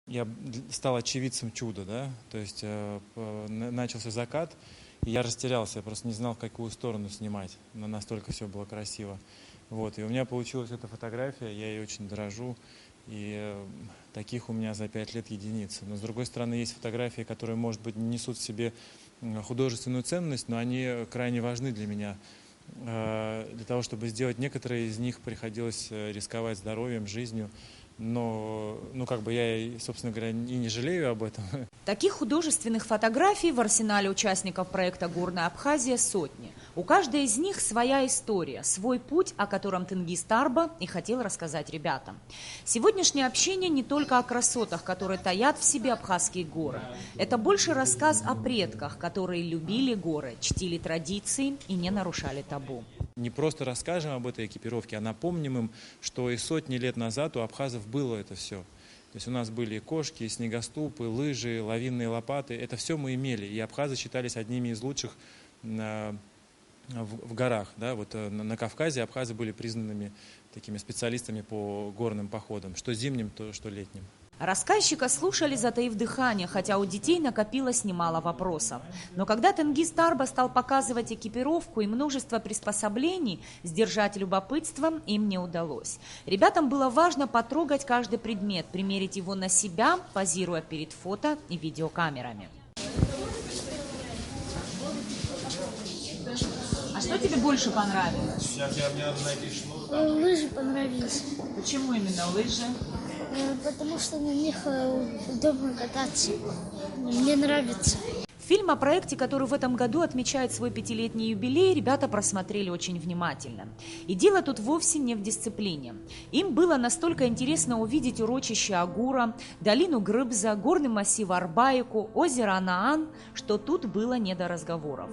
Я стал очевидцем чуда, да, то есть начался закат, и я растерялся, я просто не знал, в какую сторону снимать, но настолько все было красиво. Вот, и у меня получилась эта фотография, я ей очень дорожу, и таких у меня за 5 лет единицы. Но с другой стороны, есть фотографии, которые, может быть, не несут в себе художественную ценность, но они крайне важны для меня. Для того, чтобы сделать некоторые из них, приходилось рисковать здоровьем, жизнью. Но, я, собственно говоря, и не жалею об этом. Таких художественных фотографий в арсенале участников проекта «Горная Абхазия» сотни. У каждой из них своя история, свой путь, о котором Тенгиз Тарба и хотел рассказать ребятам. Сегодняшнее общение не только о красотах, которые таят в себе абхазские горы. Это больше рассказ о предках, которые любили горы, чтили традиции и не нарушали табу. Не просто расскажем об этой экипировке, а напомним им, что и сотни лет назад у абхазов было это все. То есть у нас были и кошки, и снегоступы, лыжи, лавинные лопаты. Это все мы имели. И абхазы считались одними из лучших в горах. Да? Вот на Кавказе абхазы были признанными такими специалистами по горным походам, что зимним, то что летним. Рассказчика слушали, затаив дыхание, хотя у детей накопилось немало вопросов. Но когда Тенгиз Тарба стал показывать экипировку и множество приспособлений, сдержать любопытство им не удалось. Ребятам было важно потрогать каждый предмет, примерить его на себя, позируя перед фото и видеокамерами. А что тебе больше понравилось? Сейчас мне надо найти шнур. Лыжи понравились. Почему именно лыжи? Потому что на них удобно кататься. Мне нравится. Фильм о проекте, который в этом году отмечает свой 5-летний юбилей, ребята просмотрели очень внимательно. И дело тут вовсе не в дисциплине. Им было настолько интересно увидеть урочище Агура, долину Грыбза, горный массив Арбаику, озеро Анаан, что тут было не до разговоров.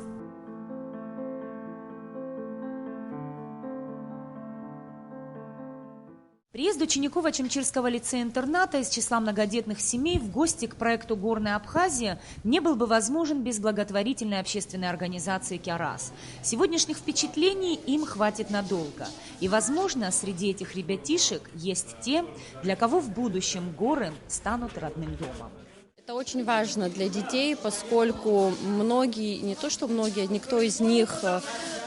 Приезд учеников Ачимчирского лицея-интерната из числа многодетных семей в гости к проекту «Горная Абхазия» не был бы возможен без благотворительной общественной организации «Киарас». Сегодняшних впечатлений им хватит надолго. И, возможно, среди этих ребятишек есть те, для кого в будущем горы станут родным домом. Это очень важно для детей, поскольку многие, не то что многие, никто из них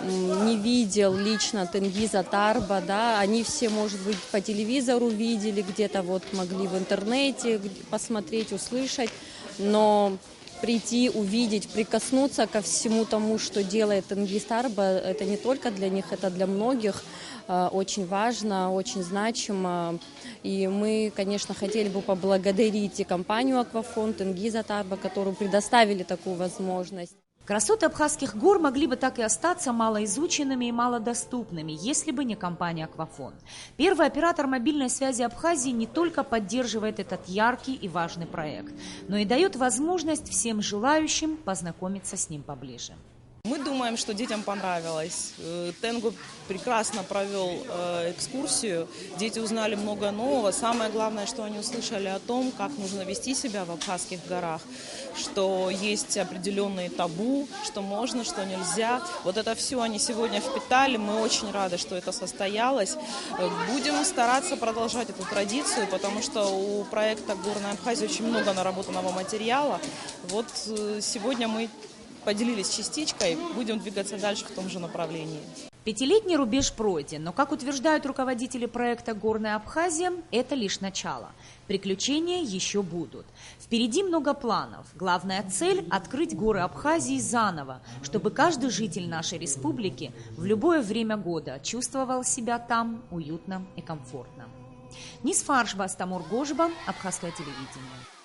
не видел лично Тенгиза Тарба, да, они все, может быть, по телевизору видели, где-то вот могли в интернете посмотреть, услышать, но прийти, увидеть, прикоснуться ко всему тому, что делает Тенгиз Тарба, это не только для них, это для многих очень важно, очень значимо. И мы, конечно, хотели бы поблагодарить и компанию «Аквафон», Тенгиза Тарба, которую предоставили такую возможность. Красоты абхазских гор могли бы так и остаться малоизученными и малодоступными, если бы не компания «Аквафон». Первый оператор мобильной связи Абхазии не только поддерживает этот яркий и важный проект, но и дает возможность всем желающим познакомиться с ним поближе. Мы думаем, что детям понравилось. Тенгу прекрасно провел экскурсию, дети узнали много нового. Самое главное, что они услышали о том, как нужно вести себя в абхазских горах, что есть определенные табу, что можно, что нельзя. Вот это все они сегодня впитали. Мы очень рады, что это состоялось. Будем стараться продолжать эту традицию, потому что у проекта «Горная Абхазия» очень много наработанного материала. Вот сегодня мы поделились частичкой, будем двигаться дальше в том же направлении. 5-летний рубеж пройден, но, как утверждают руководители проекта «Горная Абхазия», это лишь начало. Приключения еще будут. Впереди много планов. Главная цель – открыть горы Абхазии заново, чтобы каждый житель нашей республики в любое время года чувствовал себя там уютно и комфортно. Нисфаршба, Астамур Гожба, Абхазское телевидение.